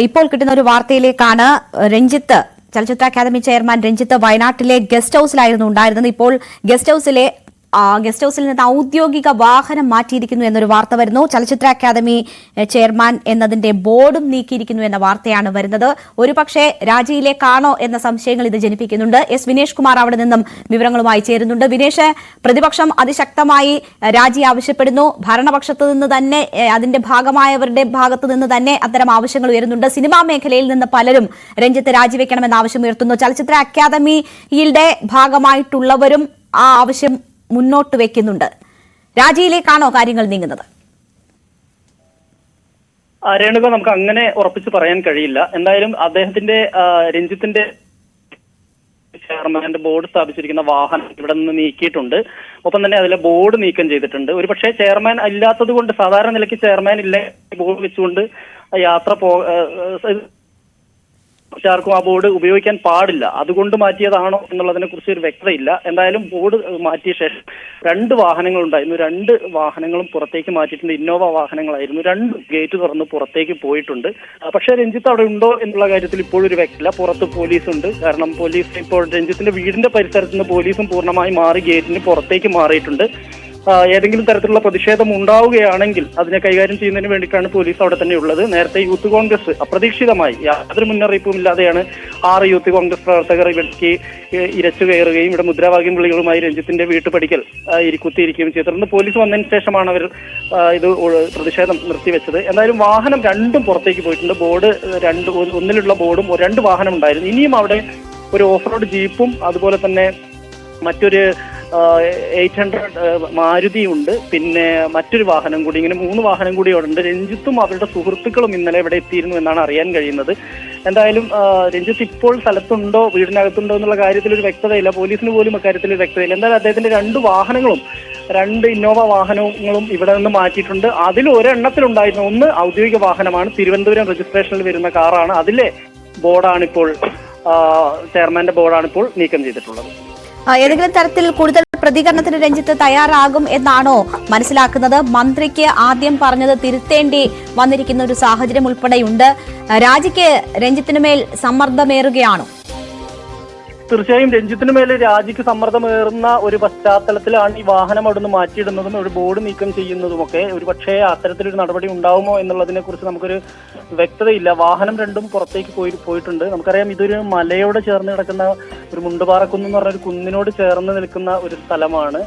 ഇപ്പോൾ കിട്ടുന്ന ഒരു വാർത്തയിലേക്കാണ്. രഞ്ജിത്ത്, ചലച്ചിത്ര അക്കാദമി ചെയർമാൻ രഞ്ജിത്ത് വയനാട്ടിലെ ഗസ്റ്റ് ഹൌസിലായിരുന്നു ഉണ്ടായിരുന്നത്. ഇപ്പോൾ ഗസ്റ്റ് ഹൌസിൽ നിന്ന് ഔദ്യോഗിക വാഹനം മാറ്റിയിരിക്കുന്നു എന്നൊരു വാർത്ത വരുന്നു. ചലച്ചിത്ര അക്കാദമി ചെയർമാൻ എന്നതിന്റെ ബോർഡും നീക്കിയിരിക്കുന്നു എന്ന വാർത്തയാണ് വരുന്നത്. ഒരുപക്ഷെ രാജിയിലേക്കാണോ എന്ന സംശയങ്ങൾ ഇത് ജനിപ്പിക്കുന്നുണ്ട്. എസ് വിനേഷ് കുമാർ അവിടെ നിന്നും വിവരങ്ങളുമായി ചേരുന്നുണ്ട്. വിനേഷ്, പ്രതിപക്ഷം അതിശക്തമായി രാജി ആവശ്യപ്പെടുന്നു. ഭരണപക്ഷത്ത് നിന്ന് തന്നെ, അതിന്റെ ഭാഗമായവരുടെ ഭാഗത്ത് നിന്ന് തന്നെ അത്തരം ആവശ്യങ്ങൾ ഉയരുന്നുണ്ട്. സിനിമാ മേഖലയിൽ നിന്ന് പലരും രഞ്ജിത്ത് രാജിവെക്കണമെന്ന ആവശ്യം ഉയർത്തുന്നു. ചലച്ചിത്ര അക്കാദമിയുടെ ഭാഗമായിട്ടുള്ളവരും ആ ആവശ്യം മുന്നോട്ട് വെക്കുന്നുണ്ട്. രാജിയിലേക്കാണോ കാര്യങ്ങൾ നീങ്ങുന്നത്? രേണുക, നമുക്ക് അങ്ങനെ ഉറപ്പിച്ച് പറയാൻ കഴിയില്ല. എന്തായാലും അദ്ദേഹത്തിന്റെ രഞ്ജിത്തിന്റെ ചെയർമാന്റെ ബോർഡ് സ്ഥാപിച്ചിരിക്കുന്ന വാഹനം ഇവിടെ നിന്ന് നീക്കിയിട്ടുണ്ട്. ഒപ്പം തന്നെ അതിലെ ബോർഡ് നീക്കം ചെയ്തിട്ടുണ്ട്. ഒരുപക്ഷെ ചെയർമാൻ ഇല്ലാത്തത് കൊണ്ട്, സാധാരണ നിലയ്ക്ക് ചെയർമാൻ ഇല്ല ബോർഡ് വെച്ചുകൊണ്ട് യാത്ര ആർക്കും ആ ബോർഡ് ഉപയോഗിക്കാൻ പാടില്ല, അതുകൊണ്ട് മാറ്റിയതാണോ എന്നുള്ളതിനെ കുറിച്ച് ഒരു വ്യക്തതയില്ല. എന്തായാലും ബോർഡ് മാറ്റിയ ശേഷം 2 വാഹനങ്ങൾ ഉണ്ടായിരുന്നു. 2 വാഹനങ്ങളും പുറത്തേക്ക് മാറ്റിയിട്ടുണ്ട്. ഇന്നോവ വാഹനങ്ങളായിരുന്നു. 2 ഗേറ്റ് തുറന്ന് പുറത്തേക്ക് പോയിട്ടുണ്ട്. പക്ഷേ രഞ്ജിത്ത് അവിടെ ഉണ്ടോ എന്നുള്ള കാര്യത്തിൽ ഇപ്പോഴും ഒരു വ്യക്തത. പുറത്ത് പോലീസ് ഉണ്ട്. കാരണം പോലീസ് ഇപ്പോൾ രഞ്ജിത്തിന്റെ വീടിന്റെ പരിസരത്ത് നിന്ന് പോലീസും പൂർണ്ണമായി മാറി ഗേറ്റിന് പുറത്തേക്ക് മാറിയിട്ടുണ്ട്. ഏതെങ്കിലും തരത്തിലുള്ള പ്രതിഷേധം ഉണ്ടാവുകയാണെങ്കിൽ അതിനെ കൈകാര്യം ചെയ്യുന്നതിന് വേണ്ടിയിട്ടാണ് പോലീസ് അവിടെ തന്നെ ഉള്ളത്. നേരത്തെ യൂത്ത് കോൺഗ്രസ് അപ്രതീക്ഷിതമായി യാതൊരു മുന്നറിയിപ്പും ഇല്ലാതെയാണ് 6 യൂത്ത് കോൺഗ്രസ് പ്രവർത്തകർ ഇവിടേക്ക് ഇരച്ചു കയറുകയും ഇവിടെ മുദ്രാവാക്യം വിളികളുമായി രഞ്ജിത്തിന്റെ വീട്ടുപടിക്കൽ കുത്തിയിരിക്കുകയും ചെയ്തു. തുടർന്ന് പോലീസ് വന്നതിന് ശേഷമാണ് അവർ ഇത് പ്രതിഷേധം നിർത്തിവെച്ചത്. എന്തായാലും വാഹനം 2ഉം പുറത്തേക്ക് പോയിട്ടുണ്ട്. ബോർഡ് ഒന്നിലുള്ള ബോർഡും 2 വാഹനം ഉണ്ടായിരുന്നു. ഇനിയും അവിടെ ഒരു ഓഫ് റോഡ് ജീപ്പും അതുപോലെ തന്നെ മറ്റൊരു 800 മാരുതിയുണ്ട്. പിന്നെ മറ്റൊരു വാഹനം കൂടി, ഇങ്ങനെ 3 വാഹനം കൂടി അവിടെ ഉണ്ട്. രഞ്ജിത്തും അവരുടെ സുഹൃത്തുക്കളും ഇന്നലെ ഇവിടെ എത്തിയിരുന്നു എന്നാണ് അറിയാൻ കഴിയുന്നത്. എന്തായാലും രഞ്ജിത്ത് ഇപ്പോൾ സ്ഥലത്തുണ്ടോ, വീടിനകത്തുണ്ടോ എന്നുള്ള കാര്യത്തിൽ ഒരു വ്യക്തതയില്ല. പോലീസിന് പോലും അക്കാര്യത്തിൽ ഒരു വ്യക്തതയില്ല. എന്തായാലും അദ്ദേഹത്തിന്റെ 2 വാഹനങ്ങളും, 2 ഇന്നോവ വാഹനങ്ങളും ഇവിടെ നിന്ന് മാറ്റിയിട്ടുണ്ട്. അതിൽ ഒരെണ്ണത്തിലുണ്ടായിരുന്ന ഒന്ന് ഔദ്യോഗിക വാഹനമാണ്, തിരുവനന്തപുരം രജിസ്ട്രേഷനിൽ വരുന്ന കാറാണ്. അതിലെ ബോർഡാണിപ്പോൾ ചെയർമാന്റെ ബോർഡാണിപ്പോൾ നീക്കം ചെയ്തിട്ടുള്ളത്. ഏതെങ്കിലും തരത്തിൽ കൂടുതൽ പ്രതികരണത്തിന് രഞ്ജിത്ത് തയ്യാറാകും എന്നാണോ മനസ്സിലാക്കുന്നത്? മന്ത്രിക്ക് ആദ്യം പറഞ്ഞത് തിരുത്തേണ്ടി വന്നിരിക്കുന്ന ഒരു സാഹചര്യം ഉൾപ്പെടെയുണ്ട്. രാജിക്ക് രഞ്ജിത്തിനുമേൽ സമ്മർദ്ദമേറുകയാണോ? തീർച്ചയായും രഞ്ജിത്തിന് മേലെ രാജിക്ക് സമ്മർദ്ദമേറുന്ന ഒരു പശ്ചാത്തലത്തിലാണ് ഈ വാഹനം അവിടുന്ന് മാറ്റിയിടുന്നതും ഒരു ബോർഡ് നീക്കം ചെയ്യുന്നതുമൊക്കെ. ഒരു പക്ഷേ അത്തരത്തിലൊരു നടപടി ഉണ്ടാവുമോ എന്നുള്ളതിനെ കുറിച്ച് നമുക്കൊരു വ്യക്തതയില്ല. വാഹനം 2ഉം പുറത്തേക്ക് പോയിട്ടുണ്ട്. നമുക്കറിയാം, ഇതൊരു മലയോട് ചേർന്ന് കിടക്കുന്ന ഒരു മുണ്ടുപാറക്കുന്ന് എന്ന് പറഞ്ഞ ഒരു കുന്നിനോട് ചേർന്ന് നിൽക്കുന്ന ഒരു സ്ഥലമാണ്.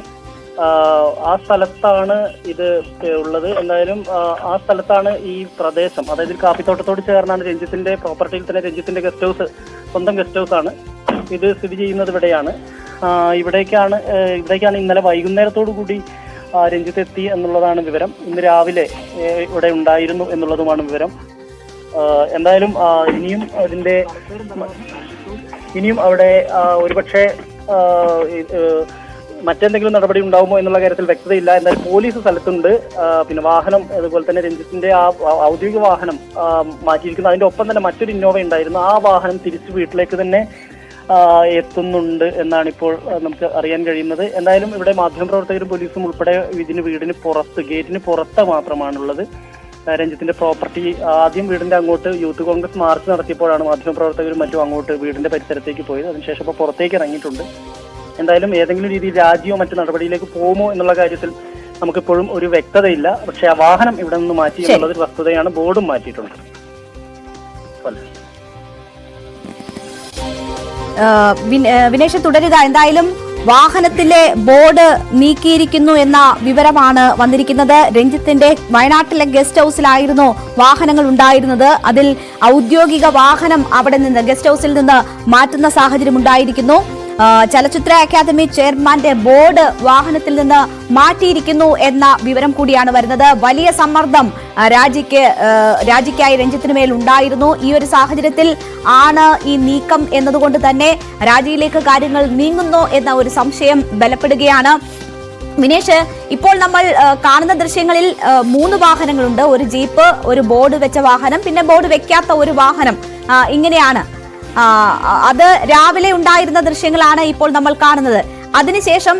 ആ സ്ഥലത്താണ് ഇത് ഉള്ളത്. എന്തായാലും ആ സ്ഥലത്താണ് ഈ പ്രദേശം, അതായത് കാപ്പിത്തോട്ടത്തോട് ചേർന്നാണ് രഞ്ജിത്തിന്റെ പ്രോപ്പർട്ടിയിൽ തന്നെ രഞ്ജിത്തിന്റെ ഗസ്റ്റ് ഹൗസ്, സ്വന്തം ഗസ്റ്റ് ഹൗസ് ആണ് ഇത് സ്ഥിതി ചെയ്യുന്നത്. ഇവിടെയാണ് ഇവിടേക്കാണ് ഇന്നലെ വൈകുന്നേരത്തോടു കൂടി രഞ്ജിത്ത് എത്തി എന്നുള്ളതാണ് വിവരം. ഇന്ന് രാവിലെ ഇവിടെ ഉണ്ടായിരുന്നു എന്നുള്ളതുമാണ് വിവരം. എന്തായാലും ഇനിയും അവിടെ ഒരുപക്ഷെ മറ്റെന്തെങ്കിലും നടപടി ഉണ്ടാവുമോ എന്നുള്ള കാര്യത്തിൽ വ്യക്തതയില്ല. എന്തായാലും പോലീസ് സ്ഥലത്തുണ്ട്. പിന്നെ വാഹനം, അതുപോലെ തന്നെ രഞ്ജിത്തിന്റെ ആ ഔദ്യോഗിക വാഹനം മാറ്റിയിരിക്കുന്നു. അതിന്റെ ഒപ്പം തന്നെ മറ്റൊരു ഇന്നോവ ഉണ്ടായിരുന്നു. ആ വാഹനം തിരിച്ച് വീട്ടിലേക്ക് തന്നെ എത്തുന്നുണ്ട് എന്നാണ് ഇപ്പോൾ നമുക്ക് അറിയാൻ കഴിയുന്നത്. എന്തായാലും ഇവിടെ മാധ്യമപ്രവർത്തകരും പോലീസും ഉൾപ്പെടെ വീടിന് പുറത്ത്, ഗേറ്റിന് പുറത്ത് മാത്രമാണുള്ളത്. രഞ്ജിത്തിന്റെ പ്രോപ്പർട്ടി ആദ്യം വീടിന്റെ അങ്ങോട്ട് യൂത്ത് കോൺഗ്രസ് മാർച്ച് നടത്തിയപ്പോഴാണ് മാധ്യമപ്രവർത്തകരും മറ്റും അങ്ങോട്ട് വീടിന്റെ പരിസരത്തേക്ക് പോയത്. അതിനുശേഷം ഇപ്പോൾ പുറത്തേക്ക് ഇറങ്ങിയിട്ടുണ്ട്. എന്തായാലും ഏതെങ്കിലും രീതിയിൽ രാജിയോ മറ്റു നടപടിയിലേക്ക് പോകുമോ എന്നുള്ള കാര്യത്തിൽ നമുക്കിപ്പോഴും ഒരു വ്യക്തതയില്ല. പക്ഷെ ആ വാഹനം ഇവിടെ നിന്ന് മാറ്റി എന്നുള്ളത് ഒരു വസ്തുതയാണ്. ബോർഡും മാറ്റിയിട്ടുണ്ട്. വിനേഷ്, തുടരുക. എന്തായാലും വാഹനത്തിലെ ബോർഡ് നീക്കിയിരിക്കുന്നു എന്ന വിവരമാണ് വന്നിരിക്കുന്നത്. രഞ്ജിത്തിന്റെ വയനാട്ടിലെ ഗസ്റ്റ് ഹൌസിലായിരുന്നു വാഹനങ്ങൾ ഉണ്ടായിരുന്നത്. അതിൽ ഔദ്യോഗിക വാഹനം അവിടെ നിന്ന് ഗസ്റ്റ് ഹൌസിൽ നിന്ന് മാറ്റുന്ന സാഹചര്യം ഉണ്ടായിരിക്കുന്നു. ചലച്ചിത്ര അക്കാദമി ചെയർമാന്റെ ബോർഡ് വാഹനത്തിൽ നിന്ന് മാറ്റിയിരിക്കുന്നു എന്ന വിവരം കൂടിയാണ് വരുന്നത്. വലിയ സമ്മർദ്ദം രാജിക്കായി രഞ്ജിത്തിന് മേൽ ഉണ്ടായിരുന്നു. ഈ ഒരു സാഹചര്യത്തിൽ ആണ് ഈ നീക്കം എന്നതുകൊണ്ട് തന്നെ രാജിയിലേക്ക് കാര്യങ്ങൾ നീങ്ങുന്നു എന്ന ഒരു സംശയം ബലപ്പെടുകയാണ്. വിനേഷ്, ഇപ്പോൾ നമ്മൾ കാണുന്ന ദൃശ്യങ്ങളിൽ 3 വാഹനങ്ങളുണ്ട്. ഒരു ജീപ്പ്, ഒരു ബോർഡ് വെച്ച വാഹനം, പിന്നെ ബോർഡ് വെക്കാത്ത ഒരു വാഹനം. ഇങ്ങനെയാണ്. അത് രാവിലെ ഉണ്ടായിരുന്ന ദൃശ്യങ്ങളാണ് ഇപ്പോൾ നമ്മൾ കാണുന്നത്. അതിനുശേഷം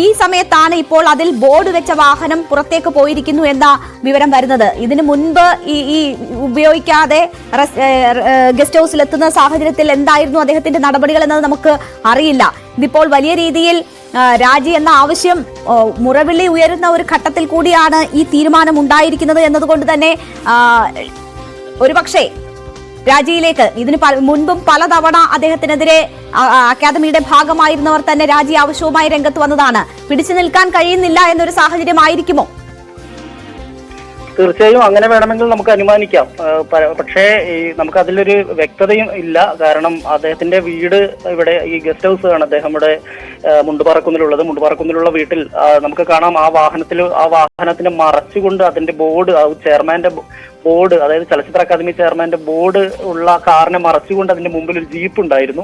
ഈ സമയത്താണ് ഇപ്പോൾ അതിൽ ബോർഡ് വെച്ച വാഹനം പുറത്തേക്ക് പോയിരിക്കുന്നു എന്ന വിവരം വരുന്നത്. ഇതിനു മുൻപ് ഈ ഉപയോഗിക്കാതെ ഗസ്റ്റ് ഹൗസിൽ എത്തുന്ന സാഹചര്യത്തിൽ എന്തായിരുന്നു അദ്ദേഹത്തിന്റെ നടപടികൾ എന്നത് നമുക്ക് അറിയില്ല. ഇതിപ്പോൾ വലിയ രീതിയിൽ രാജി എന്ന ആവശ്യം മുറവിളി ഉയരുന്ന ഒരു ഘട്ടത്തിൽ കൂടിയാണ് ഈ തീരുമാനം ഉണ്ടായിരിക്കുന്നത് എന്നതുകൊണ്ട് തന്നെ ഒരുപക്ഷെ രാജിയിലേക്ക് ഇതിന് മുൻപും പലതവണ അദ്ദേഹത്തിനെതിരെ അക്കാദമിയുടെ ഭാഗമായിരുന്നവർ തന്നെ രാജി ആവശ്യവുമായി രംഗത്ത് വന്നതാണ്. പിടിച്ചു നിൽക്കാൻ കഴിയുന്നില്ല എന്നൊരു സാഹചര്യമായിരിക്കുമോ? തീർച്ചയായും അങ്ങനെ വേണമെങ്കിൽ നമുക്ക് അനുമാനിക്കാം. പക്ഷേ നമുക്ക് അതിലൊരു വ്യക്തതയും ഇല്ല. കാരണം അദ്ദേഹത്തിന്റെ വീട് ഇവിടെ ഈ ഗസ്റ്റ് ഹൗസ് ആണ് അദ്ദേഹം ഇവിടെ മുണ്ടുപാറക്കുന്നിലുള്ളത്. മുണ്ടുപാറക്കുന്നിലുള്ള വീട്ടിൽ നമുക്ക് കാണാം ആ വാഹനത്തിന് മറച്ചുകൊണ്ട് അതിന്റെ ബോർഡ്, ചെയർമാന്റെ ബോർഡ്, അതായത് ചലച്ചിത്ര അക്കാദമി ചെയർമാന്റെ ബോർഡ് ഉള്ള കാറിനെ മറച്ചുകൊണ്ട് അതിന്റെ മുമ്പിൽ ഒരു ജീപ്പ് ഉണ്ടായിരുന്നു.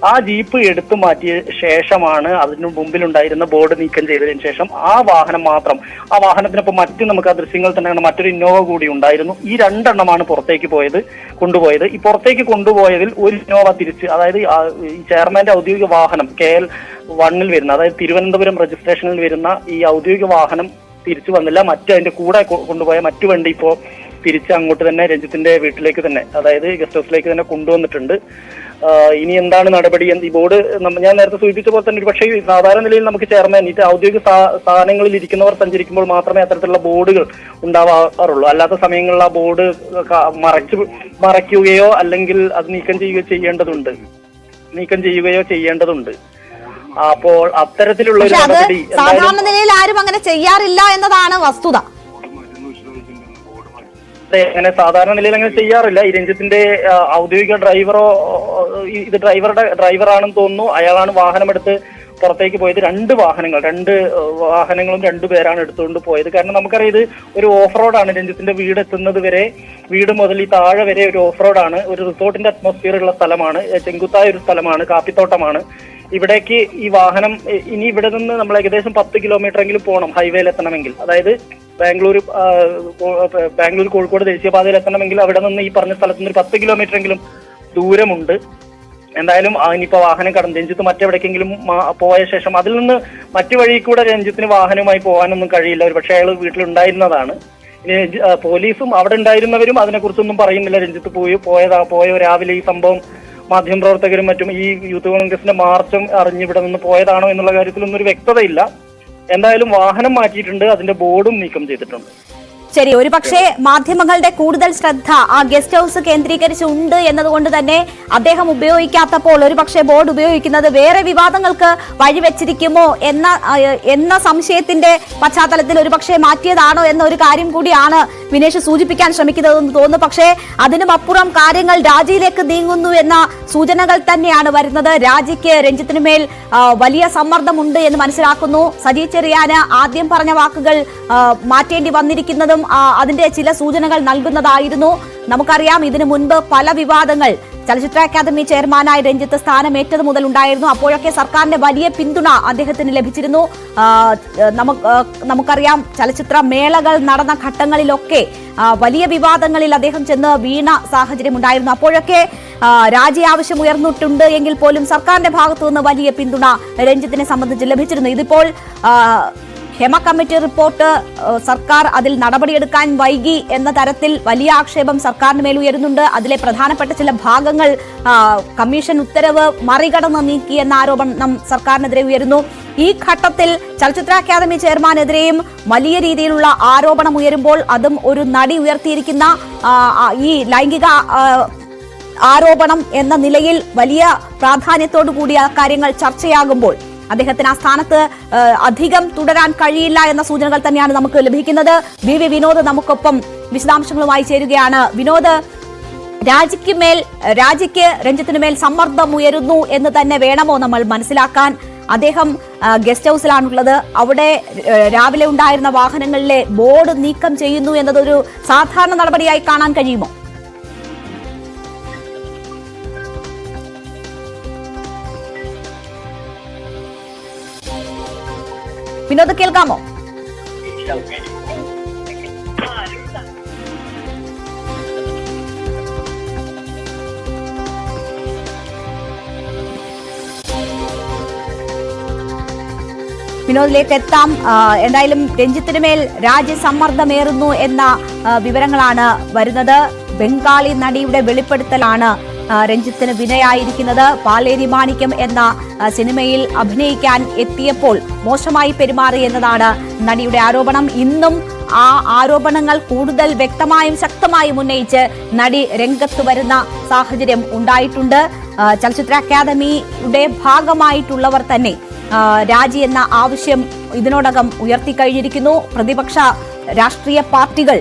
ആ ജീപ്പ് എടുത്തു മാറ്റിയ ശേഷമാണ് അതിന് മുമ്പിലുണ്ടായിരുന്ന ബോർഡ് നീക്കം ചെയ്തതിനു ശേഷം ആ വാഹനം മാത്രം, ആ വാഹനത്തിനൊപ്പം നമുക്ക് ആ ദൃശ്യങ്ങൾ തന്നെ മറ്റൊരു ഇന്നോവ കൂടി ഉണ്ടായിരുന്നു. ഈ രണ്ടെണ്ണമാണ് കൊണ്ടുപോയത്. ഈ പുറത്തേക്ക് കൊണ്ടുപോയതിൽ ഒരു ഇന്നോവ തിരിച്ച്, അതായത് ഈ ചെയർമാന്റെ ഔദ്യോഗിക വാഹനം KL1 വരുന്ന, അതായത് തിരുവനന്തപുരം രജിസ്ട്രേഷനിൽ വരുന്ന ഈ ഔദ്യോഗിക വാഹനം തിരിച്ചു വന്നില്ല. അതിന്റെ കൂടെ കൊണ്ടുപോയ മറ്റു വണ്ടി ഇപ്പോ തിരിച്ച് അങ്ങോട്ട് തന്നെ രഞ്ജിത്തിന്റെ വീട്ടിലേക്ക് തന്നെ, അതായത് ഗസ്റ്റ് ഹൗസിലേക്ക് തന്നെ കൊണ്ടുവന്നിട്ടുണ്ട്. ഇനി എന്താണ് നടപടി? ഈ ബോർഡ് ഞാൻ നേരത്തെ സൂചിപ്പിച്ച പോലെ തന്നെ പക്ഷേ സാധാരണ നിലയിൽ നമുക്ക് ചെയർമാൻ ഔദ്യോഗിക സ്ഥാനങ്ങളിൽ ഇരിക്കുന്നവർ സഞ്ചരിക്കുമ്പോൾ മാത്രമേ അത്തരത്തിലുള്ള ബോർഡുകൾ ഉണ്ടാവാറുള്ളൂ. അല്ലാത്ത സമയങ്ങളിൽ ആ ബോർഡ് മറയ്ക്കുകയോ അല്ലെങ്കിൽ അത് നീക്കം ചെയ്യുകയോ ചെയ്യേണ്ടതുണ്ട്. അപ്പോൾ അത്തരത്തിലുള്ള ഒരു നടപടി സാധാരണ നിലയിൽ ആരും അങ്ങനെ ചെയ്യാറില്ല എന്നതാണ് വസ്തുത. അങ്ങനെ സാധാരണ നിലയിൽ അങ്ങനെ ചെയ്യാറില്ല. ഈ രഞ്ജിത്തിന്റെ ഔദ്യോഗിക ഡ്രൈവറോ, ഇത് ഡ്രൈവറാണെന്ന് തോന്നുന്നു, അയാളാണ് വാഹനമെടുത്ത് പുറത്തേക്ക് പോയത്. രണ്ട് വാഹനങ്ങളും രണ്ടുപേരാണ് എടുത്തുകൊണ്ട് പോയത്. കാരണം നമുക്കറിയാം ഇത് ഒരു ഓഫ് റോഡാണ്. രഞ്ജിത്തിന്റെ വീട് എത്തുന്നത് വരെ, വീട് മുതൽ ഈ താഴെ വരെ ഒരു ഓഫ് റോഡാണ്. ഒരു റിസോർട്ടിന്റെ അറ്റ്മോസ്ഫിയർ ഉള്ള സ്ഥലമാണ്, ചെങ്കുത്തായ ഒരു സ്ഥലമാണ്, കാപ്പിത്തോട്ടമാണ്. ഇവിടേക്ക് ഈ വാഹനം ഇനി ഇവിടെ നിന്ന് നമ്മൾ ഏകദേശം 10 കിലോമീറ്റർ എങ്കിലും പോകണം ഹൈവേയിൽ എത്തണമെങ്കിൽ. അതായത് ബാംഗ്ലൂർ കോഴിക്കോട് ദേശീയപാതയിൽ എത്തണമെങ്കിൽ അവിടെ നിന്ന് ഈ പറഞ്ഞ സ്ഥലത്ത് നിന്ന് ഒരു 10 കിലോമീറ്റർ എങ്കിലും ദൂരമുണ്ട്. എന്തായാലും ഇനിയിപ്പോ വാഹനം കടന്ന് രഞ്ജിത്ത് മറ്റെവിടേക്കെങ്കിലും പോയ ശേഷം അതിൽ നിന്ന് മറ്റു വഴി കൂടെ രഞ്ജിത്തിന് വാഹനവുമായി പോകാനൊന്നും കഴിയില്ല. ഒരു പക്ഷേ അയാൾ വീട്ടിലുണ്ടായിരുന്നതാണ്. ഇനി പോലീസും അവിടെ ഉണ്ടായിരുന്നവരും അതിനെക്കുറിച്ചൊന്നും പറയുന്നില്ല. രഞ്ജിത്ത് പോയോ രാവിലെ ഈ സംഭവം മാധ്യമപ്രവർത്തകരും മറ്റും ഈ യൂത്ത് കോൺഗ്രസിന്റെ മാർച്ചും അറിഞ്ഞിവിടെ നിന്ന് പോയതാണോ എന്നുള്ള കാര്യത്തിലൊന്നും ഒരു വ്യക്തതയില്ല. എന്തായാലും വാഹനം മാറ്റിയിട്ടുണ്ട്, അതിന്റെ ബോർഡും നീക്കം ചെയ്തിട്ടുണ്ട്. ശരി, ഒരുപക്ഷെ മാധ്യമങ്ങളുടെ കൂടുതൽ ശ്രദ്ധ ആ ഗസ്റ്റ് ഹൗസ് കേന്ദ്രീകരിച്ചുണ്ട് എന്നതുകൊണ്ട് തന്നെ അദ്ദേഹം ഉപയോഗിക്കാത്തപ്പോൾ ഒരുപക്ഷെ ബോർഡ് ഉപയോഗിക്കുന്നത് വേറെ വിവാദങ്ങൾക്ക് വഴിവെച്ചിരിക്കുമോ എന്ന സംശയത്തിന്റെ പശ്ചാത്തലത്തിൽ ഒരുപക്ഷെ മാറ്റിയതാണോ എന്ന ഒരു കാര്യം കൂടിയാണ് വിനേഷ് സൂചിപ്പിക്കാൻ ശ്രമിക്കുന്നതെന്ന് തോന്നുന്നു. പക്ഷേ അതിനുമപ്പുറം കാര്യങ്ങൾ രാജിയിലേക്ക് നീങ്ങുന്നു എന്ന സൂചനകൾ തന്നെയാണ് വരുന്നത്. രാജിക്ക് രഞ്ജിത്തിനുമേൽ വലിയ സമ്മർദ്ദമുണ്ട് എന്ന് മനസ്സിലാക്കുന്നു. സജി ചെറിയാന് ആദ്യം പറഞ്ഞ വാക്കുകൾ മാറ്റേണ്ടി വന്നിരിക്കുന്നതും അതിന്റെ ചില സൂചനകൾ നൽകുന്നതായിരുന്നു. നമുക്കറിയാം ഇതിനു മുൻപ് പല വിവാദങ്ങൾ ചലച്ചിത്ര അക്കാദമി ചെയർമാനായി രഞ്ജിത്ത് സ്ഥാനമേറ്റത് മുതൽ ഉണ്ടായിരുന്നു. അപ്പോഴൊക്കെ സർക്കാരിന്റെ വലിയ പിന്തുണ അദ്ദേഹത്തിന് ലഭിച്ചിരുന്നു. നമുക്കറിയാം ചലച്ചിത്ര മേളകൾ നടന്ന ഘട്ടങ്ങളിലൊക്കെ വലിയ വിവാദങ്ങളിൽ അദ്ദേഹം ചെന്ന് വീണ സാഹചര്യം ഉണ്ടായിരുന്നു. അപ്പോഴൊക്കെ രാജി ആവശ്യം ഉയർന്നിട്ടുണ്ട് എങ്കിൽ പോലും സർക്കാരിന്റെ ഭാഗത്തു നിന്ന് വലിയ പിന്തുണ രഞ്ജിത്തിനെ സംബന്ധിച്ച് ലഭിച്ചിരുന്നു. ഇതിപ്പോൾ ഹേമ കമ്മിറ്റി റിപ്പോർട്ട് സർക്കാർ അതിൽ നടപടിയെടുക്കാൻ വൈകി എന്ന തരത്തിൽ വലിയ ആക്ഷേപം സർക്കാരിന് മേൽ ഉയരുന്നുണ്ട്. അതിലെ പ്രധാനപ്പെട്ട ചില ഭാഗങ്ങൾ കമ്മീഷൻ ഉത്തരവ് മറികടന്ന് നീക്കി എന്ന ആരോപണം സർക്കാരിനെതിരെ ഉയരുന്നു. ഈ ഘട്ടത്തിൽ ചലച്ചിത്ര അക്കാദമി ചെയർമാനെതിരെയും വലിയ രീതിയിലുള്ള ആരോപണം ഉയരുമ്പോൾ അതും ഒരു നടി ഉയർത്തിയിരിക്കുന്ന ഈ ലൈംഗിക ആരോപണം എന്ന നിലയിൽ വലിയ പ്രാധാന്യത്തോടു കൂടിയ കാര്യങ്ങൾ ചർച്ചയാകുമ്പോൾ അദ്ദേഹത്തിന് ആ സ്ഥാനത്ത് അധികം തുടരാൻ കഴിയില്ല എന്ന സൂചനകൾ തന്നെയാണ് നമുക്ക് ലഭിക്കുന്നത്. വി വിനോദ് നമുക്കൊപ്പം വിശദാംശങ്ങളുമായി ചേരുകയാണ്. വിനോദ്, രാജിക്ക് രഞ്ജിത്തിനുമേൽ സമ്മർദ്ദം ഉയരുന്നു എന്ന് തന്നെ വേണമോ നമ്മൾ മനസ്സിലാക്കാൻ? അദ്ദേഹം ഗസ്റ്റ് ഹൗസിലാണുള്ളത്. അവിടെ രാവിലെ ഉണ്ടായിരുന്ന വാഹനങ്ങളിലെ ബോർഡ് നീക്കം ചെയ്യുന്നു എന്നതൊരു സാധാരണ നടപടിയായി കാണാൻ കഴിയുമോ? വിനോദ്, കേൾക്കാമോ? വിനോദിലേക്ക് എത്താം. എന്തായാലും രഞ്ജിത്തിന് മേൽ രാജ്യസമ്മർദ്ദമേറുന്നു എന്ന വിവരങ്ങളാണ് വരുന്നത്. ബംഗാളി നടിയുടെ വെളിപ്പെടുത്തലാണ് രഞ്ജിത്തിന് വിനയായിരിക്കുന്നത്. പാലേരി മാണിക്യം എന്ന സിനിമയിൽ അഭിനയിക്കാൻ എത്തിയപ്പോൾ മോശമായി പെരുമാറി എന്നതാണ് നടിയുടെ ആരോപണം. ഇന്നും ആ ആരോപണങ്ങൾ കൂടുതൽ വ്യക്തമായും ശക്തമായും ഉന്നയിച്ച് നടി രംഗത്ത് വരുന്ന സാഹചര്യം ഉണ്ടായിട്ടുണ്ട്. ചലച്ചിത്ര അക്കാദമിയുടെ ഭാഗമായിട്ടുള്ളവർ തന്നെ രാജി എന്ന ആവശ്യം ഇതിനോടകം ഉയർത്തിക്കഴിഞ്ഞിരിക്കുന്നു. പ്രതിപക്ഷ രാഷ്ട്രീയ പാർട്ടികൾ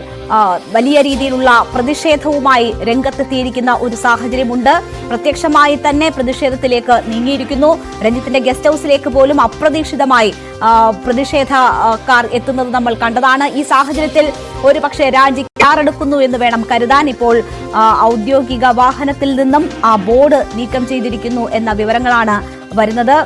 വലിയ രീതിയിലുള്ള പ്രതിഷേധവുമായി രംഗത്തെത്തിയിരിക്കുന്ന ഒരു സാഹചര്യമുണ്ട്. പ്രത്യക്ഷമായി തന്നെ പ്രതിഷേധത്തിലേക്ക് നീങ്ങിയിരിക്കുന്നു. രഞ്ജിത്തിന്റെ ഗസ്റ്റ് ഹൌസിലേക്ക് പോലും അപ്രതീക്ഷിതമായി പ്രതിഷേധക്കാർ എത്തുന്നത് നമ്മൾ കണ്ടതാണ്. ഈ സാഹചര്യത്തിൽ ഒരുപക്ഷെ രാജി തയ്യാറെടുക്കുന്നു എന്ന് വേണം കരുതാൻ. ഇപ്പോൾ ഔദ്യോഗിക വാഹനത്തിൽ നിന്നും ആ ബോർഡ് നീക്കം ചെയ്തിരിക്കുന്നു എന്ന വിവരങ്ങളാണ് വരുന്നത്.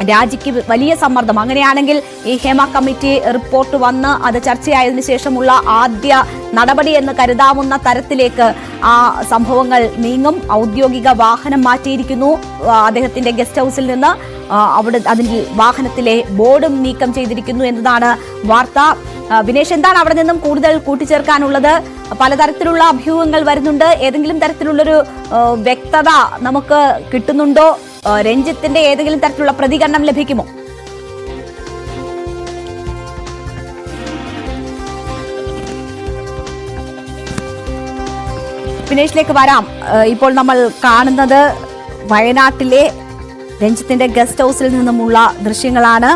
രാജിക്ക് വലിയ സമ്മർദ്ദം. അങ്ങനെയാണെങ്കിൽ ഈ ഹേമ കമ്മിറ്റി റിപ്പോർട്ട് വന്ന് അത് ചർച്ചയായതിനു ശേഷമുള്ള ആദ്യ നടപടി എന്ന് കരുതാവുന്ന തരത്തിലേക്ക് ആ സംഭവങ്ങൾ നീങ്ങും. ഔദ്യോഗിക വാഹനം മാറ്റിയിരിക്കുന്നു അദ്ദേഹത്തിന്റെ ഗസ്റ്റ് ഹൌസിൽ നിന്ന്. അവിടെ അതിന്റെ വാഹനത്തിലെ ബോർഡും നീക്കം ചെയ്തിരിക്കുന്നു എന്നതാണ് വാർത്ത. വിനേഷ്, എന്താണ് അവിടെ നിന്നും കൂടുതൽ കൂട്ടിച്ചേർക്കാനുള്ളത്? പലതരത്തിലുള്ള അഭ്യൂഹങ്ങൾ വരുന്നുണ്ട്. ഏതെങ്കിലും തരത്തിലുള്ളൊരു വ്യക്തത നമുക്ക് കിട്ടുന്നുണ്ടോ? രഞ്ജിത്തിന്റെ ഏതെങ്കിലും തരത്തിലുള്ള പ്രതികരണം ലഭിക്കുമോ? വിനേഷിലേക്ക് വരാം. ഇപ്പോൾ നമ്മൾ കാണുന്നത് വയനാട്ടിലെ രഞ്ജിത്തിന്റെ ഗസ്റ്റ് ഹൌസിൽ നിന്നുമുള്ള ദൃശ്യങ്ങളാണ്.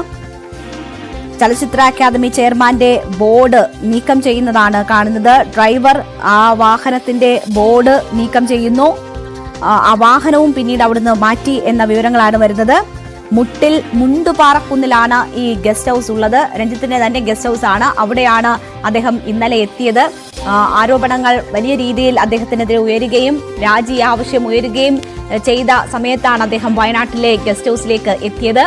ചലച്ചിത്ര അക്കാദമി ചെയർമാന്റെ ബോർഡ് നീക്കം ചെയ്യുന്നതാണ് കാണുന്നത്. ഡ്രൈവർ ആ വാഹനത്തിന്റെ ബോർഡ് നീക്കം ചെയ്യുന്നു. ആ വാഹനവും പിന്നീട് അവിടുന്ന് മാറ്റി എന്ന വിവരങ്ങളാണ് വരുന്നത്. മുട്ടിൽ മുണ്ടുപാറക്കുന്നിലാണ് ഈ ഗസ്റ്റ് ഹൌസ് ഉള്ളത്. രഞ്ജിത്തിന്റെ തന്നെ ഗസ്റ്റ് ഹൌസ് ആണ്. അവിടെയാണ് അദ്ദേഹം ഇന്നലെ എത്തിയത്. ആരോപണങ്ങൾ വലിയ രീതിയിൽ അദ്ദേഹത്തിനെതിരെ ഉയരുകയും രാജി ആവശ്യം ഉയരുകയും ചെയ്ത സമയത്താണ് അദ്ദേഹം വയനാട്ടിലെ ഗസ്റ്റ് ഹൌസിലേക്ക് എത്തിയത്.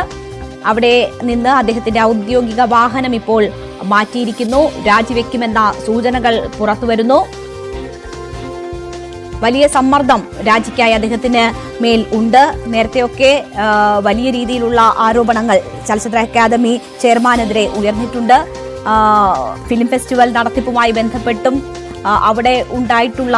അവിടെ നിന്ന് അദ്ദേഹത്തിന്റെ ഔദ്യോഗിക വാഹനം ഇപ്പോൾ മാറ്റിയിരിക്കുന്നു. രാജിവെക്കുമെന്ന സൂചനകൾ പുറത്തുവരുന്നു. വലിയ സമ്മർദ്ദം രാജിക്കായി അദ്ദേഹത്തിന് മേൽ ഉണ്ട്. നേരത്തെയൊക്കെ വലിയ രീതിയിലുള്ള ആരോപണങ്ങൾ ചലച്ചിത്ര അക്കാദമി ചെയർമാനെതിരെ ഉയർന്നിട്ടുണ്ട്. ഫിലിം ഫെസ്റ്റിവൽ നടത്തിപ്പുമായി ബന്ധപ്പെട്ടും അവിടെ ഉണ്ടായിട്ടുള്ള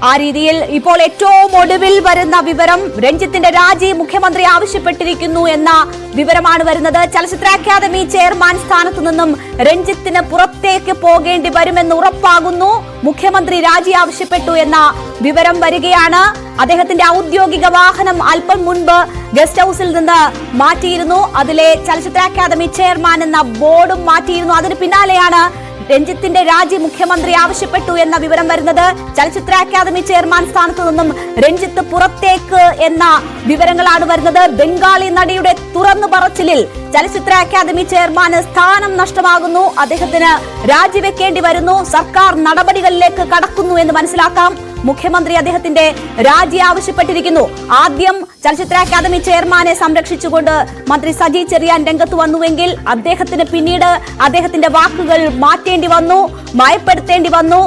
ആ രീതിയിൽ ഇപ്പോൾ ഏറ്റവും ഒടുവിൽ വരുന്ന വിവരം രഞ്ജിത്തിന്റെ രാജി മുഖ്യമന്ത്രി ആവശ്യപ്പെട്ടിരിക്കുന്നു എന്ന വിവരമാണ് വരുന്നത്. ചലച്ചിത്ര അക്കാദമി ചെയർമാൻ സ്ഥാനത്തു നിന്നും രഞ്ജിത്തിന് പുറത്തേക്ക് പോകേണ്ടി വരുമെന്ന് ഉറപ്പാകുന്നു. മുഖ്യമന്ത്രി രാജി ആവശ്യപ്പെട്ടു എന്ന വിവരം വരികയാണ്. അദ്ദേഹത്തിന്റെ ഔദ്യോഗിക വാഹനം അല്പം മുൻപ് ഗസ്റ്റ് ഹൌസിൽ നിന്ന് മാറ്റിയിരുന്നു. അതിലെ ചലച്ചിത്ര അക്കാദമി ചെയർമാൻ എന്ന ബോർഡും മാറ്റിയിരുന്നു. അതിന് പിന്നാലെയാണ് രഞ്ജിത്തിന്റെ രാജി മുഖ്യമന്ത്രി ആവശ്യപ്പെട്ടു എന്ന വിവരം വരുന്നത്. ചലച്ചിത്ര അക്കാദമി ചെയർമാൻ സ്ഥാനത്തു നിന്നും രഞ്ജിത്ത് പുറത്തേക്ക് എന്ന വിവരങ്ങളാണ് വരുന്നത്. ബംഗാളി നടിയുടെ തുറന്നു പറച്ചിലിൽ ചലച്ചിത്ര അക്കാദമി ചെയർമാന് സ്ഥാനം നഷ്ടമാകുന്നു. അദ്ദേഹത്തിന് രാജിവെക്കേണ്ടി വരുന്നു. സർക്കാർ നടപടികളിലേക്ക് കടക്കുന്നു എന്ന് മനസ്സിലാക്കാം. മുഖ്യമന്ത്രി അദ്ദേഹത്തിന്റെ രാജി ആവശ്യപ്പെട്ടിരിക്കുന്നു. ആദ്യം ചലച്ചിത്ര അക്കാദമി ചെയർമാനെ സംരക്ഷിച്ചുകൊണ്ട് മന്ത്രി സജി ചെറിയാൻ രംഗത്ത് വന്നുവെങ്കിൽ അദ്ദേഹത്തിന് പിന്നീട് അദ്ദേഹത്തിന്റെ വാക്കുകൾ മാറ്റേണ്ടി വന്നു, ഭയപ്പെടുത്തേണ്ടി വന്നു.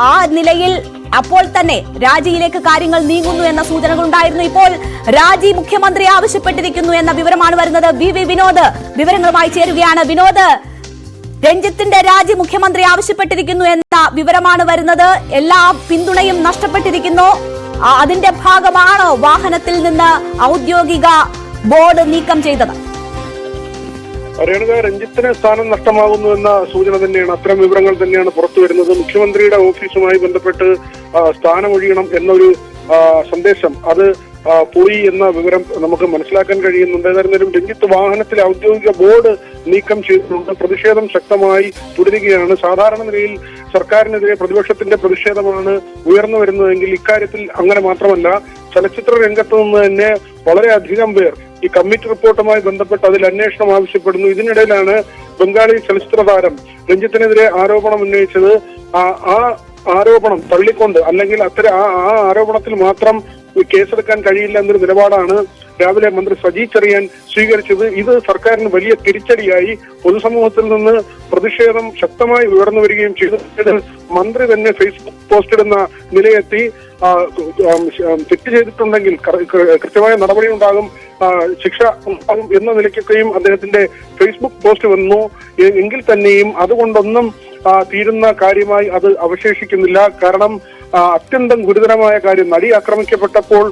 ആ നിലയിൽ അപ്പോൾ തന്നെ രാജിയിലേക്ക് കാര്യങ്ങൾ നീങ്ങുന്നു എന്ന സൂചനകൾ ഉണ്ടായിരുന്നു. ഇപ്പോൾ രാജി മുഖ്യമന്ത്രി ആവശ്യപ്പെട്ടിരിക്കുന്നു എന്ന വിവരമാണ് വരുന്നത്. വിനോദ് വിവരങ്ങളുമായി ചേരുകയാണ്. വിനോദ്, രഞ്ജിത്തിന്റെ രാജി മുഖ്യമന്ത്രി ആവശ്യപ്പെട്ടിരിക്കുന്നു എന്ന വിവരമാണ് വരുന്നത്. എല്ലാ പിന്തുണയും നഷ്ടപ്പെട്ടിരിക്കുന്നു. അതിന്റെ ഭാഗമാണോ വാഹനത്തിൽ നിന്ന് ഔദ്യോഗിക ബോർഡ് നീക്കം ചെയ്തത്? രഞ്ജിത്തിന് സ്ഥാനം നഷ്ടമാകുന്നു എന്ന സൂചന തന്നെയാണ്, അത്തരം വിവരങ്ങൾ തന്നെയാണ് പുറത്തു വരുന്നത്. മുഖ്യമന്ത്രിയുടെ ഓഫീസുമായി ബന്ധപ്പെട്ട് സ്ഥാനമൊഴിയണം എന്നൊരു സന്ദേശം അത് പോയി എന്ന വിവരം നമുക്ക് മനസ്സിലാക്കാൻ കഴിയുന്നുണ്ട്. ഏതായിരുന്നാലും രഞ്ജിത്ത് വാഹനത്തിലെ ഔദ്യോഗിക ബോർഡ് നീക്കം ചെയ്തിട്ടുണ്ട്. പ്രതിഷേധം ശക്തമായി തുടരുകയാണ്. സാധാരണ നിലയിൽ സർക്കാരിനെതിരെ പ്രതിപക്ഷത്തിന്റെ പ്രതിഷേധമാണ് ഉയർന്നു വരുന്നതെങ്കിൽ ഇക്കാര്യത്തിൽ അങ്ങനെ മാത്രമല്ല, ചലച്ചിത്ര രംഗത്ത് നിന്ന് തന്നെ വളരെയധികം പേർ ഈ കമ്മിറ്റി റിപ്പോർട്ടുമായി ബന്ധപ്പെട്ട് അതിൽ അന്വേഷണം ആവശ്യപ്പെടുന്നു. ഇതിനിടയിലാണ് ബംഗാളി ചലച്ചിത്ര താരം രഞ്ജിത്തിനെതിരെ ആരോപണം ഉന്നയിച്ചത്. ആ ആരോപണം തള്ളിക്കൊണ്ട് അല്ലെങ്കിൽ ആ ആരോപണത്തിൽ മാത്രം കേസെടുക്കാൻ കഴിയില്ല എന്നൊരു നിലപാടാണ് രാവിലെ മന്ത്രി സജി ചെറിയാൻ സ്വീകരിച്ചത്. ഇത് സർക്കാരിന് വലിയ തിരിച്ചടിയായി. പൊതുസമൂഹത്തിൽ നിന്ന് പ്രതിഷേധം ശക്തമായി ഉയർന്നു വരികയും ചെയ്തു. മന്ത്രി തന്നെ ഫേസ്ബുക്ക് പോസ്റ്റിടുന്ന നിലയെത്തി. തെറ്റ് ചെയ്തിട്ടുണ്ടെങ്കിൽ കൃത്യമായ നടപടി ഉണ്ടാകും, ശിക്ഷ ഉണ്ടാകും എന്ന നിലയ്ക്കൊക്കെയും അദ്ദേഹത്തിന്റെ ഫേസ്ബുക്ക് പോസ്റ്റ് വന്നു. എങ്കിൽ തന്നെയും അതുകൊണ്ടൊന്നും തീരുന്ന കാര്യമായി അത് അവശേഷിക്കുന്നില്ല. കാരണം അത്യന്തം ഗുരുതരമായ കാര്യം, നടി ആക്രമിക്കപ്പെട്ടപ്പോൾ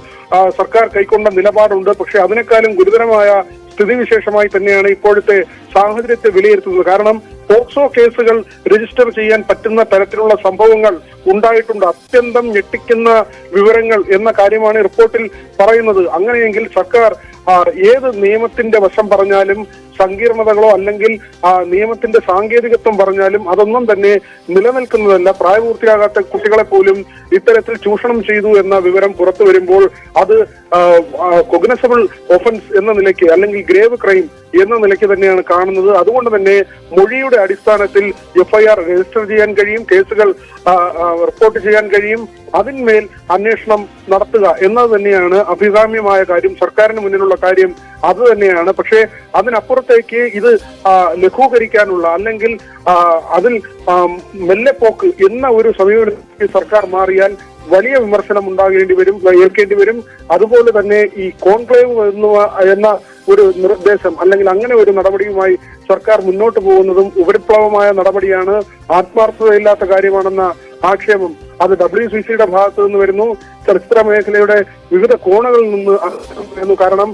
സർക്കാർ കൈക്കൊണ്ട നിലപാടുണ്ട്. പക്ഷെ അതിനേക്കാളും ഗുരുതരമായ സ്ഥിതിവിശേഷമായി തന്നെയാണ് ഇപ്പോഴത്തെ സാഹചര്യത്തെ വിലയിരുത്തുന്നത്. കാരണം പോക്സോ കേസുകൾ രജിസ്റ്റർ ചെയ്യാൻ പറ്റുന്ന തരത്തിലുള്ള സംഭവങ്ങൾ ഉണ്ടായിട്ടുണ്ട്. അത്യന്തം ഞെട്ടിക്കുന്ന വിവരങ്ങൾ എന്ന കാര്യമാണ് റിപ്പോർട്ടിൽ പറയുന്നത്. അങ്ങനെയെങ്കിൽ സർക്കാർ ഏത് നിയമത്തിന്റെ വശം പറഞ്ഞാലും, സങ്കീർണതകളോ അല്ലെങ്കിൽ നിയമത്തിന്റെ സാങ്കേതികത്വം പറഞ്ഞാലും അതൊന്നും തന്നെ നിലനിൽക്കുന്നതല്ല. പ്രായപൂർത്തിയാകാത്ത കുട്ടികളെ പോലും ഇത്തരത്തിൽ ചൂഷണം ചെയ്തു എന്ന വിവരം പുറത്തു വരുമ്പോൾ അത് കൊഗ്നസബിൾ ഒഫൻസ് എന്ന നിലയ്ക്ക് അല്ലെങ്കിൽ ഗ്രേവ് ക്രൈം എന്ന നിലയ്ക്ക് തന്നെയാണ് കാണുന്നത്. അതുകൊണ്ട് തന്നെ മൊഴിയുടെ അടിസ്ഥാനത്തിൽ FIR രജിസ്റ്റർ ചെയ്യാൻ കഴിയും, കേസുകൾ റിപ്പോർട്ട് ചെയ്യാൻ കഴിയും, അതിന്മേൽ അന്വേഷണം നടത്തുക എന്നത് തന്നെയാണ് അഭികാമ്യമായ കാര്യം. സർക്കാരിന് മുന്നിലുള്ള കാര്യം അത് തന്നെയാണ്. പക്ഷേ അതിനപ്പുറത്തേക്ക് ഇത് ലഘൂകരിക്കാനുള്ള അല്ലെങ്കിൽ അതിൽ മെല്ലെപ്പോക്ക് എന്ന ഒരു സമീപനത്തിൽ സർക്കാർ മാറിയാൽ വലിയ വിമർശനം ഏൽക്കേണ്ടി വരും. അതുപോലെ തന്നെ ഈ കോൺക്ലേവ് എന്ന ഒരു നിർദ്ദേശം അല്ലെങ്കിൽ അങ്ങനെ ഒരു നടപടിയുമായി സർക്കാർ മുന്നോട്ട് പോകുന്നതും ഉപരിപ്ലവമായ നടപടിയാണ്, ആത്മാർത്ഥതയില്ലാത്ത കാര്യമാണെന്ന ആക്ഷേപം അത് WCCയുടെ ഭാഗത്തു നിന്ന് വരുന്നു. ചലച്ചിത്ര മേഖലയുടെ വിവിധ കോണുകളിൽ നിന്ന് വരുന്നു. കാരണം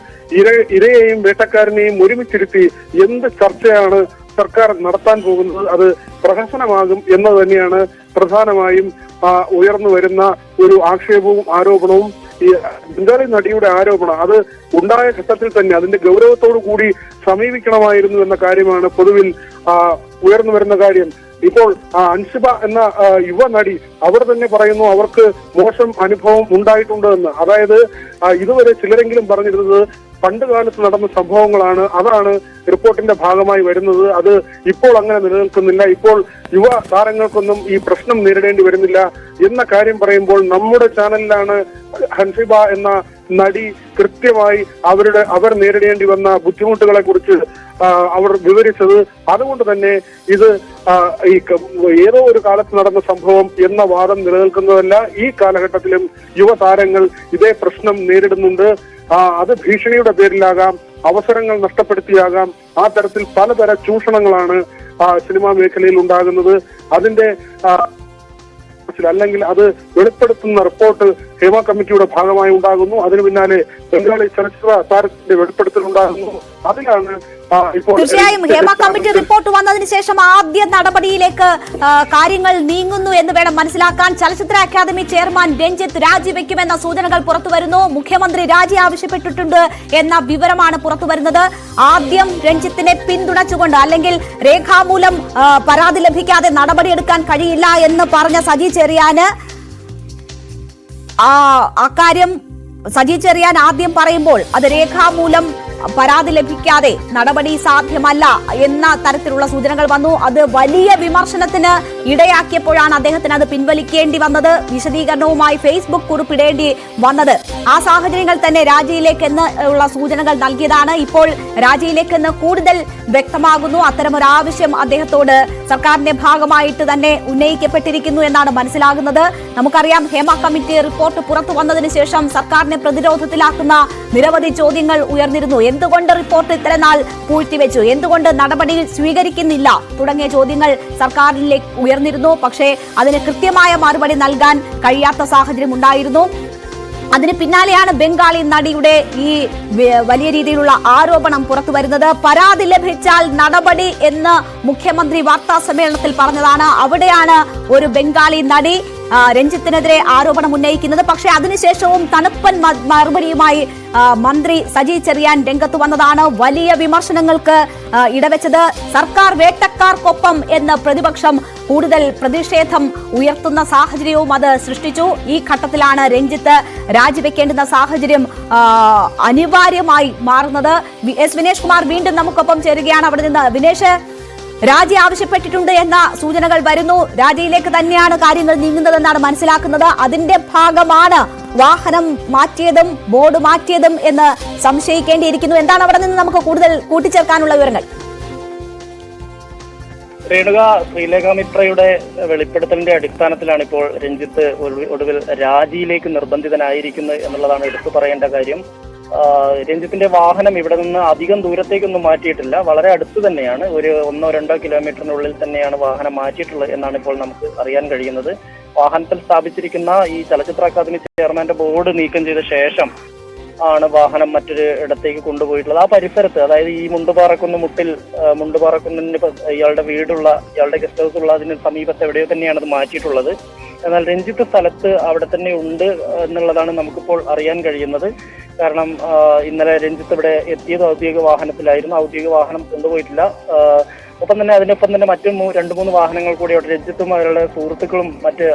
ഇരയെയും വേട്ടക്കാരനെയും ഒരുമിച്ചിരുത്തി എന്ത് ചർച്ചയാണ് സർക്കാർ നടത്താൻ പോകുന്നത്, അത് പ്രഹസനമാകും എന്നത് തന്നെയാണ് പ്രധാനമായും ഉയർന്നു വരുന്ന ഒരു ആക്ഷേപവും ആരോപണവും. ഈ ബംഗാളി നടിയുടെ ആരോപണം അത് ഉണ്ടായ ഘട്ടത്തിൽ തന്നെ അതിന്റെ ഗൗരവത്തോടു കൂടി സമീപിക്കണമായിരുന്നു എന്ന കാര്യമാണ് പൊതുവിൽ ഉയർന്നു വരുന്ന കാര്യം. ഇപ്പോൾ അൻസിബ എന്ന യുവ നടി അവർ തന്നെ പറയുന്നു അവർക്ക് മോശം അനുഭവം ഉണ്ടായിട്ടുണ്ട് എന്ന്. അതായത് ഇതുവരെ ചിലരെങ്കിലും പറഞ്ഞിരുന്നത് പണ്ട് കാലത്ത് നടന്ന സംഭവങ്ങളാണ്, അതാണ് റിപ്പോർട്ടിന്റെ ഭാഗമായി വരുന്നത്. അത് ഇപ്പോൾ അങ്ങനെ നിലനിൽക്കുന്നില്ല. ഇപ്പോൾ യുവ താരങ്ങൾക്കൊന്നും ഈ പ്രശ്നം നേരിടേണ്ടി വരുന്നില്ല എന്ന കാര്യം പറയുമ്പോൾ നമ്മുടെ ചാനലിലാണ് ഹൻസിബ എന്ന നടി കൃത്യമായി അവർ നേരിടേണ്ടി വന്ന ബുദ്ധിമുട്ടുകളെ കുറിച്ച് അവർ വിവരിച്ചത്. അതുകൊണ്ട് തന്നെ ഇത് ഏതോ ഒരു കാലത്ത് നടന്ന സംഭവം എന്ന വാദം നിലനിൽക്കുന്നതല്ല. ഈ കാലഘട്ടത്തിലും യുവതാരങ്ങൾ ഇതേ പ്രശ്നം നേരിടുന്നുണ്ട്. അത് ഭീഷണിയുടെ പേരിലാകാം, അവസരങ്ങൾ നഷ്ടപ്പെടുത്തിയാകാം, ആ തരത്തിൽ പലതര ചൂഷണങ്ങളാണ് സിനിമാ മേഖലയിൽ ഉണ്ടാകുന്നത്. അതിന്റെ അല്ലെങ്കിൽ അത് വെളിപ്പെടുത്തുന്ന റിപ്പോർട്ട് ഹേമ കമ്മിറ്റിയുടെ ഭാഗമായി ഉണ്ടാകുന്നു. അതിനു പിന്നാലെ ബംഗാളി ചലച്ചിത്ര താരത്തിന്റെ വെളിപ്പെടുത്തലുണ്ടാകുന്നു. അതിലാണ് തീർച്ചയായും ഹേമ കമ്മിറ്റി റിപ്പോർട്ട് വന്നതിന് ശേഷം ആദ്യ നടപടിയിലേക്ക് കാര്യങ്ങൾ നീങ്ങുന്നു എന്ന് വേണം മനസ്സിലാക്കാൻ. ചലച്ചിത്ര അക്കാദമി ചെയർമാൻ രഞ്ജിത്ത് രാജിവെക്കുമെന്ന സൂചനകൾ പുറത്തുവരുന്നു. മുഖ്യമന്ത്രി രാജി ആവശ്യപ്പെട്ടിട്ടുണ്ട് എന്ന വിവരമാണ് പുറത്തുവരുന്നത്. ആദ്യം രഞ്ജിത്തിനെ പിന്തുണച്ചുകൊണ്ട് അല്ലെങ്കിൽ രേഖാമൂലം പരാതി ലഭിക്കാതെ നടപടിയെടുക്കാൻ കഴിയില്ല എന്ന് പറഞ്ഞ സജി ചെറിയാന് അക്കാര്യം സജി ചെറിയാൻ ആദ്യം പറയുമ്പോൾ അത് രേഖാമൂലം പരാതി ലഭിക്കാതെ നടപടി സാധ്യമല്ല എന്ന തരത്തിലുള്ള സൂചനകൾ വന്നു. അത് വലിയ വിമർശനത്തിന് ഇടയാക്കിയപ്പോഴാണ് അദ്ദേഹത്തിന് അത് പിൻവലിക്കേണ്ടി വന്നത്, വിശദീകരണവുമായി ഫേസ്ബുക്ക് കുറിപ്പിടേണ്ടി വന്നത്. ആ സാഹചര്യങ്ങൾ തന്നെ രാജിയിലേക്കെന്ന് ഉള്ള സൂചനകൾ നൽകിയതാണ്. ഇപ്പോൾ രാജിയിലേക്കെന്ന് കൂടുതൽ വ്യക്തമാകുന്നു. അത്തരമൊരു ആവശ്യം അദ്ദേഹത്തോട് സർക്കാരിന്റെ ഭാഗമായിട്ട് തന്നെ ഉന്നയിക്കപ്പെട്ടിരിക്കുന്നു എന്നാണ് മനസ്സിലാകുന്നത്. നമുക്കറിയാം ഹേമ കമ്മിറ്റി റിപ്പോർട്ട് പുറത്തു വന്നതിന് ശേഷം സർക്കാരിനെ പ്രതിരോധത്തിലാക്കുന്ന നിരവധി ചോദ്യങ്ങൾ ഉയർന്നിരുന്നു. എന്തുകൊണ്ട് റിപ്പോർട്ട് ഇത്ര നാൾ പൂഴ്ത്തിവെച്ചു, എന്തുകൊണ്ട് നടപടി സ്വീകരിക്കുന്നില്ല തുടങ്ങിയ ചോദ്യങ്ങൾ സർക്കാരിലേക്ക് ഉയർന്നിരുന്നു. പക്ഷേ അതിന് കൃത്യമായ മറുപടി നൽകാൻ കഴിയാത്ത സാഹചര്യം ഉണ്ടായിരുന്നു. അതിന് പിന്നാലെയാണ് ബംഗാളി നടിയുടെ ഈ വലിയ രീതിയിലുള്ള ആരോപണം പുറത്തു വരുന്നത്. പരാതി ലഭിച്ചാൽ നടപടി എന്ന് മുഖ്യമന്ത്രി വാർത്താ സമ്മേളനത്തിൽ പറഞ്ഞതാണ്. അവിടെയാണ് ഒരു ബംഗാളി നടി രഞ്ജിത്തിനെതിരെ ആരോപണം ഉന്നയിക്കുന്നത്. പക്ഷേ അതിനുശേഷവും തണുപ്പൻ മറുപടിയുമായി മന്ത്രി സജി ചെറിയാൻ രംഗത്ത് വന്നതാണ് വലിയ വിമർശനങ്ങൾക്ക് ഇടവെച്ചത്. സർക്കാർ വേട്ടക്കാർക്കൊപ്പം എന്ന് പ്രതിപക്ഷം കൂടുതൽ പ്രതിഷേധം ഉയർത്തുന്ന സാഹചര്യവും അത് സൃഷ്ടിച്ചു. ഈ ഘട്ടത്തിലാണ് രഞ്ജിത്ത് രാജിവെക്കേണ്ടുന്ന സാഹചര്യം അനിവാര്യമായി മാറുന്നത്. എസ് വിനേഷ് കുമാർ വീണ്ടും നമുക്കൊപ്പം ചേരുകയാണ്. അവിടെ നിന്ന് വിനേഷ്, രാജി ആവശ്യപ്പെട്ടിട്ടുണ്ട് എന്ന സൂചനകൾ വരുന്നു. രാജിയിലേക്ക് തന്നെയാണ് കാര്യങ്ങൾ നീങ്ങുന്നതെന്നാണ് മനസ്സിലാക്കുന്നത്. അതിന്റെ ഭാഗമാണ് വാഹനം മാറ്റിയതും ബോർഡ് മാറ്റിയതും എന്ന് സംശയിക്കേണ്ടിയിരിക്കുന്നു. എന്താണ് അവിടെ നിന്ന് നമുക്ക് കൂടുതൽ കൂട്ടിച്ചേർക്കാനുള്ള വിവരങ്ങൾ? രേണുക, ശ്രീലേഖ മിത്രയുടെ വെളിപ്പെടുത്തലിന്റെ അടിസ്ഥാനത്തിലാണ് ഇപ്പോൾ രഞ്ജിത്ത് ഒടുവിൽ രാജിയിലേക്ക് നിർബന്ധിതനായിരിക്കുന്നത് എന്നുള്ളതാണ് എടുത്തു പറയേണ്ട കാര്യം. രഞ്ജിത്തിന്റെ വാഹനം ഇവിടെ നിന്ന് അധികം ദൂരത്തേക്കൊന്നും മാറ്റിയിട്ടില്ല, വളരെ അടുത്ത് തന്നെയാണ്, ഒരു 1-2 കിലോമീറ്ററിനുള്ളിൽ തന്നെയാണ് വാഹനം മാറ്റിയിട്ടുള്ളത് എന്നാണ് ഇപ്പോൾ നമുക്ക് അറിയാൻ കഴിയുന്നത്. വാഹനത്തിൽ സ്ഥാപിച്ചിരിക്കുന്ന ഈ ചലച്ചിത്ര അക്കാദമി ചെയർമാന്റെ ബോർഡ് നീക്കം ചെയ്ത ശേഷം ആണ് വാഹനം മറ്റൊരു ഇടത്തേക്ക് കൊണ്ടുപോയിട്ടുള്ളത്. ആ പരിസരത്ത്, അതായത് ഈ മുണ്ടുപാറക്കുന്നിന് ഇയാളുടെ ഇയാളുടെ ഗസ്റ്റ് ഹൗസ് ഉള്ള അതിന് സമീപത്ത് എവിടെയോ തന്നെയാണ് അത് മാറ്റിയിട്ടുള്ളത്. എന്നാൽ രഞ്ജിത്ത് സ്ഥലത്ത് അവിടെ തന്നെ ഉണ്ട് എന്നുള്ളതാണ് നമുക്കിപ്പോൾ അറിയാൻ കഴിയുന്നത്. കാരണം ഇന്നലെ രഞ്ജിത്ത് ഇവിടെ എത്തിയത് ഔദ്യോഗിക വാഹനത്തിലായിരുന്നു. ഔദ്യോഗിക വാഹനം കൊണ്ടുപോയിട്ടില്ല. അതിനൊപ്പം തന്നെ മറ്റു 2-3 വാഹനങ്ങൾ കൂടി അവിടെ രഞ്ജിത്തും അവരുടെ സുഹൃത്തുക്കളും മറ്റ്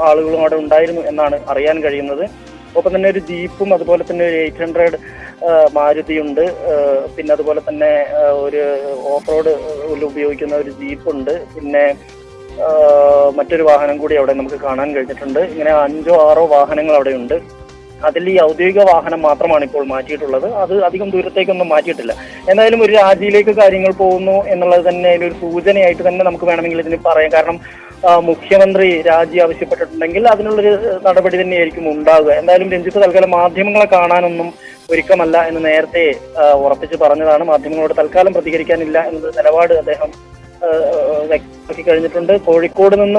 ആളുകളും അവിടെ ഉണ്ടായിരുന്നു എന്നാണ് അറിയാൻ കഴിയുന്നത്. ഒപ്പം തന്നെ ഒരു ജീപ്പും അതുപോലെ തന്നെ ഒരു 800 മാരുതിയുണ്ട്. പിന്നെ അതുപോലെ തന്നെ ഒരു ഓഫ് റോഡ് ഉപയോഗിക്കുന്ന ഒരു ജീപ്പുണ്ട്. പിന്നെ മറ്റൊരു വാഹനം കൂടി അവിടെ നമുക്ക് കാണാൻ കഴിഞ്ഞിട്ടുണ്ട്. ഇങ്ങനെ 5-6 വാഹനങ്ങൾ അവിടെ ഉണ്ട്. അതിൽ ഈ ഔദ്യോഗിക വാഹനം മാത്രമാണ് ഇപ്പോൾ മാറ്റിയിട്ടുള്ളത്. അത് അധികം ദൂരത്തേക്കൊന്നും മാറ്റിയിട്ടില്ല. എന്തായാലും ഒരു രാജിയിലേക്ക് കാര്യങ്ങൾ പോകുന്നു എന്നുള്ളത് തന്നെ ഒരു സൂചനയായിട്ട് തന്നെ നമുക്ക് വേണമെങ്കിൽ ഇതിന് പറയാം. കാരണം മുഖ്യമന്ത്രി രാജി ആവശ്യപ്പെട്ടിട്ടുണ്ടെങ്കിൽ അതിനുള്ളൊരു നടപടി തന്നെയായിരിക്കും ഉണ്ടാകുക. എന്തായാലും രഞ്ജിത്ത് തൽക്കാലം മാധ്യമങ്ങളെ കാണാനൊന്നും ഒരുക്കമല്ല എന്ന് നേരത്തെ ഉറപ്പിച്ച് പറഞ്ഞതാണ്. മാധ്യമങ്ങളോട് തൽക്കാലം പ്രതികരിക്കാനില്ല എന്നത് നിലപാട് അദ്ദേഹം വ്യക്തമാക്കി കഴിഞ്ഞിട്ടുണ്ട്. കോഴിക്കോട് നിന്ന്